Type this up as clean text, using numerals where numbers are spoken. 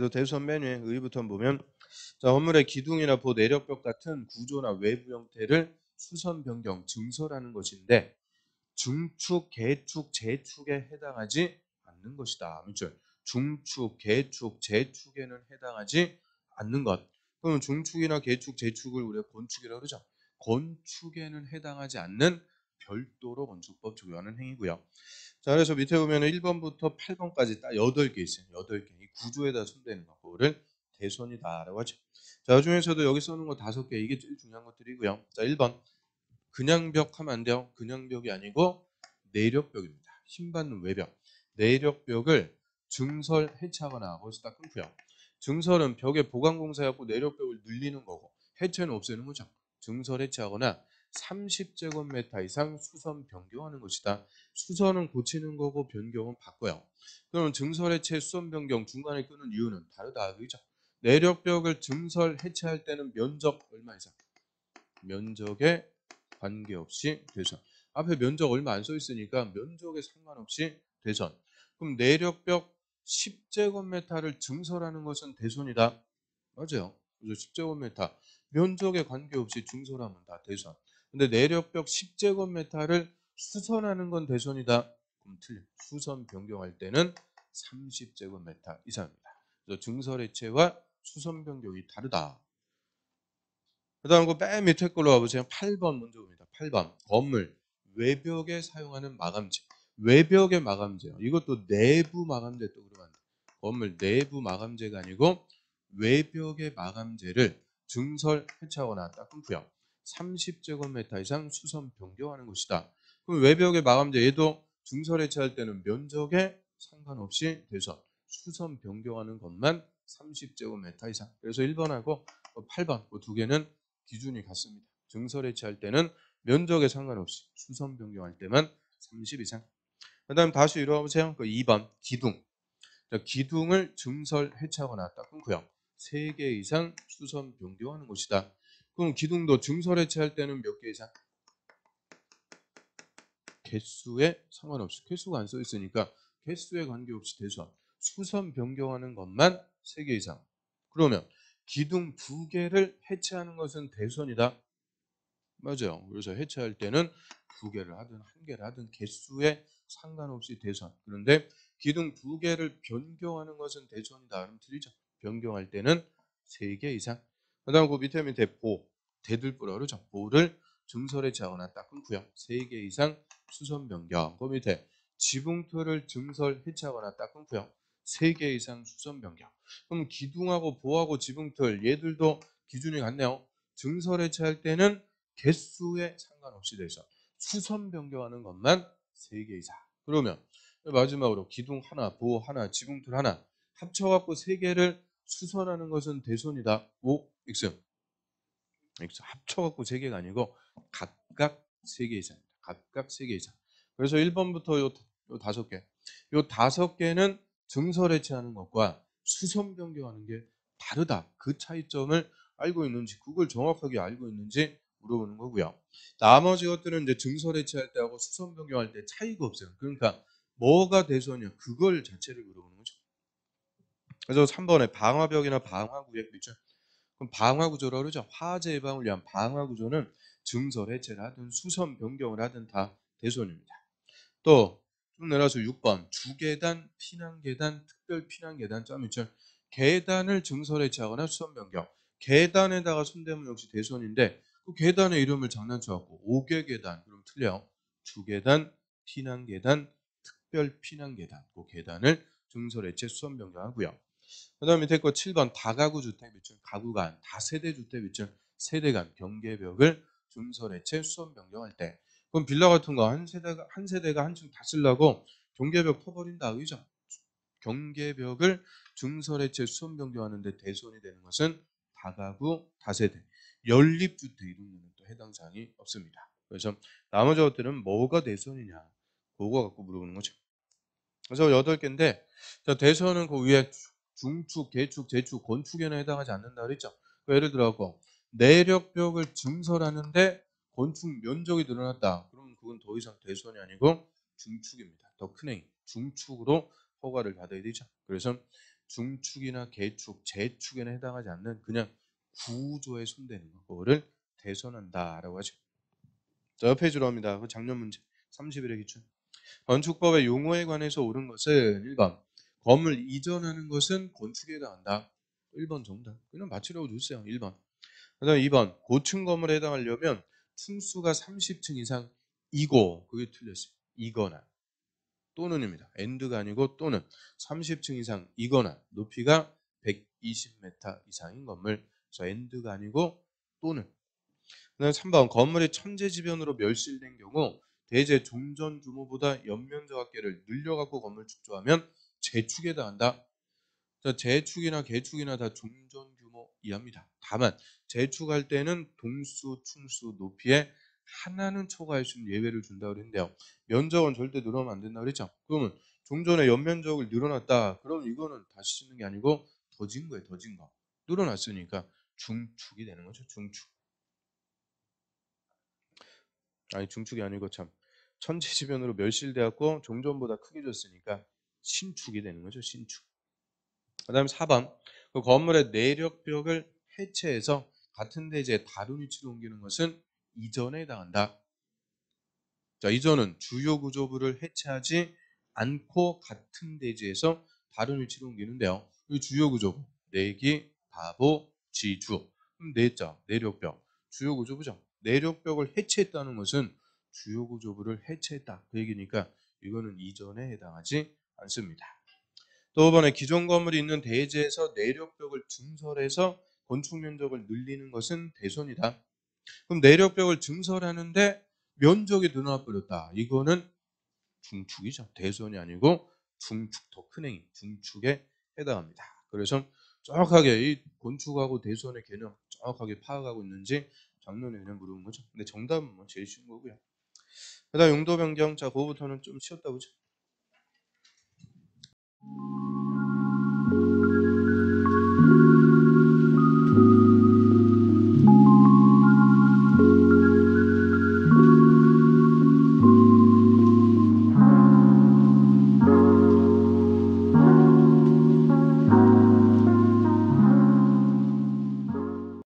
그래서 대수업 메뉴에 의부터 보면 자, 건물의 기둥이나 보 내력벽 같은 구조나 외부 형태를 수선 변경 증설하는 것인데 중축, 개축, 재축에 해당하지 않는 것이다. 그렇죠? 중축, 개축, 재축에는 해당하지 않는 것. 그러면 중축이나 개축, 재축을 우리가 건축이라고 그러죠. 건축에는 해당하지 않는 별도로 건축법 적용하는 행위고요. 자, 그래서 밑에 보면 1번부터 8번까지 딱 8개 있어요. 8개. 이 구조에다 손대는 거. 그거를 대손이다라고 하죠. 자, 그중에서도 여기 써놓은 거 5개. 이게 제일 중요한 것들이고요. 자, 1번. 그냥 벽 하면 안 돼요. 그냥 벽이 아니고 내력벽입니다. 힘받는 외벽. 내력벽을 증설 해체하거나 거기서 딱 끊고요. 증설은 벽에 보강공사하고 내력벽을 늘리는 거고 해체는 없애는 거죠. 증설 해체하거나 30제곱미터 이상 수선 변경하는 것이다. 수선은 고치는 거고 변경은 바꿔요. 그럼 증설 해체 수선 변경 중간에 끄는 이유는 다르다. 그죠? 내력벽을 증설 해체할 때는 면적 얼마 이상? 면적에 관계없이 대선. 앞에 면적 얼마 안 써 있으니까 면적에 상관없이 대선. 그럼 내력벽 10제곱미터를 증설하는 것은 대선이다. 맞아요. 그래서 10제곱미터 면적에 관계없이 증설하면 다 대선. 근데 내력벽 10제곱미터를 수선하는 건 대선이다. 그럼 틀려. 수선 변경할 때는 30제곱미터 이상입니다. 그래서 증설 해체와 수선 변경이 다르다. 그 다음 그 맨 밑에 걸로 와보세요. 8번 먼저 봅니다. 8번 건물 외벽에 사용하는 마감재. 외벽의 마감재요. 이것도 내부 마감재 또 그러면 안 돼. 건물 내부 마감재가 아니고 외벽의 마감재를 증설 해체하거나 딱 끊고요. 30제곱미터 이상 수선 변경하는 것이다. 그럼 외벽의 마감재 얘도 증설 해체할 때는 면적에 상관없이 돼서 수선 변경하는 것만 30제곱미터 이상. 그래서 1번하고 8번 그 두 개는 기준이 같습니다. 증설 해체할 때는 면적에 상관없이 수선 변경할 때만 30 이상. 그 다음 다시 이러고 보세요. 그 2번 기둥. 자, 기둥을 증설 해체하거나 딱 끊고요. 3개 이상 수선 변경하는 것이다. 그럼 기둥도 증설 해체할 때는 몇 개 이상? 개수에 상관없이. 개수가 안 써 있으니까 개수에 관계없이 대수한. 수선 변경하는 것만 3개 이상. 그러면 기둥 2개를 해체하는 것은 대선이다. 맞아요. 그래서 해체할 때는 2개를 하든 1개를 하든 개수에 상관없이 대선. 그런데 기둥 2개를 변경하는 것은 대선이다. 그럼 틀리죠. 변경할 때는 3개 이상. 그 다음 그 밑에 보. 대들보라 그러죠. 보를 증설 해체하거나 딱 끊고요. 3개 이상 수선 변경. 그 밑에 지붕틀을 증설 해체하거나 딱 끊고요. 3개 이상 수선 변경. 그럼 기둥하고 보하고 지붕틀 얘들도 기준이 같네요. 증설 해체할 때는 개수에 상관없이 돼서 수선 변경하는 것만 3개 이상. 그러면 마지막으로 기둥 하나, 보 하나, 지붕틀 하나 합쳐갖고 3개를 수선하는 것은 대손이다. O, X. X 합쳐갖고 3개가 아니고 각각 3개 이상입니다. 각각 3개 이상. 그래서 1번부터 요 5개. 요 5개는 증설 해체하는 것과 수선 변경하는 게 다르다. 그 차이점을 알고 있는지 그걸 정확하게 알고 있는지 물어보는 거고요. 나머지 것들은 이제 증설 해체할 때하고 수선 변경할 때 차이가 없어요. 그러니까 뭐가 대선이야 그걸 자체를 물어보는 거죠. 그래서 3번에 방화벽이나 방화구역 있죠. 그럼 방화구조라고 그러죠. 화재 예방을 위한 방화구조는 증설 해체를 하든 수선 변경을 하든 다 대선입니다. 또 좀 내려서 6번 주계단, 피난계단, 특별 피난계단 점이죠. 계단을 증설 해체하거나 수선 변경. 계단에다가 손대면 역시 대선인데 그 계단의 이름을 장난쳐갖고 5개 계단 그럼 틀려요. 주계단, 피난계단, 특별 피난계단 그 계단을 증설 해체 수선 변경하고요. 그 다음에 밑에 거 7번 다가구 주택 비출 가구간 다세대 주택 비출 세대간 경계벽을 증설 해체 수선 변경할 때 그럼 빌라 같은 거 한 세대가 한 층 다 쓰려고 경계벽 퍼버린다 그죠? 경계벽을 증설 해체 수선 변경하는데 대손이 되는 것은 다가구 다세대 연립주택 이런 거는 또 해당 사항이 없습니다. 그래서 나머지 것들은 뭐가 대손이냐 그거 갖고 물어보는 거죠. 그래서 8개인데 대선은 그 위에 중축, 개축, 재축, 건축에는 해당하지 않는다 그랬죠. 예를 들어 내력벽을 증설하는데 건축 면적이 늘어났다. 그러면 그건 더 이상 대선이 아니고 중축입니다. 더 큰 행위. 중축으로 허가를 받아야 되죠. 그래서 중축이나 개축, 재축에는 해당하지 않는 그냥 구조에 손대는 거. 그거를 대손한다라고 하죠. 자, 옆에 들어옵니다. 그 작년 문제 30일의 기출. 건축법의 용어에 관해서 옳은 것은 1번. 건물 이전하는 것은 건축에 해당한다. 1번 정답. 그냥 맞추려고 줬어요. 1번. 그다음 2번. 고층 건물에 해당하려면 층수가 30층 이상 이고 그게 틀렸어요. 이거나 또는입니다. and가 아니고 또는 30층 이상 이거나 높이가 120m 이상인 건물. 그래서 and가 아니고 또는. 그다음 3번. 건물이 천재지변으로 멸실된 경우 대제 종전 규모보다 연면적 합계를 늘려갖고 건물 축조하면 재축에 해당한다. 자, 재축이나 개축이나 다 종전 규모 이하입니다. 다만 재축할 때는 동수, 충수, 높이에 하나는 초과할 수 있는 예외를 준다고 그랬는데요. 면적은 절대 늘어나면 안 된다고 그랬죠. 그러면 종전의 연면적을 늘어났다. 그럼 이거는 다시 짓는 게 아니고 더진 거예요. 더진 거. 늘어났으니까 중축이 되는 거죠. 중축. 아니 중축이 아니고 참 천재지변으로 멸실되었고 종전보다 크게 졌으니까 신축이 되는 거죠. 신축. 그다음에 4번. 그 건물의 내력벽을 해체해서 같은 대지에 다른 위치로 옮기는 것은 이전에 해당한다. 자, 이전은 주요 구조부를 해체하지 않고 같은 대지에서 다른 위치로 옮기는데요. 이 주요 구조부 내기, 바보, 지주. 그럼 내자 내력벽 주요 구조부죠. 내력벽을 해체했다는 것은 주요 구조부를 해체했다. 그 얘기니까 이거는 이전에 해당하지 않습니다. 또 이번에 기존 건물이 있는 대지에서 내력벽을 증설해서 건축 면적을 늘리는 것은 대손이다. 그럼 내력벽을 증설하는데 면적이 늘어나 버렸다. 이거는 중축이죠. 대손이 아니고 중축, 더 큰 행위, 중축에 해당합니다. 그래서 정확하게 이 건축하고 대손의 개념 정확하게 파악하고 있는지 작년에 그냥 물어본 거죠. 근데 정답은 뭐 제일 쉬운 거고요. 그다음 용도 변경. 자, 그거부터는 좀 쉬웠다 보죠.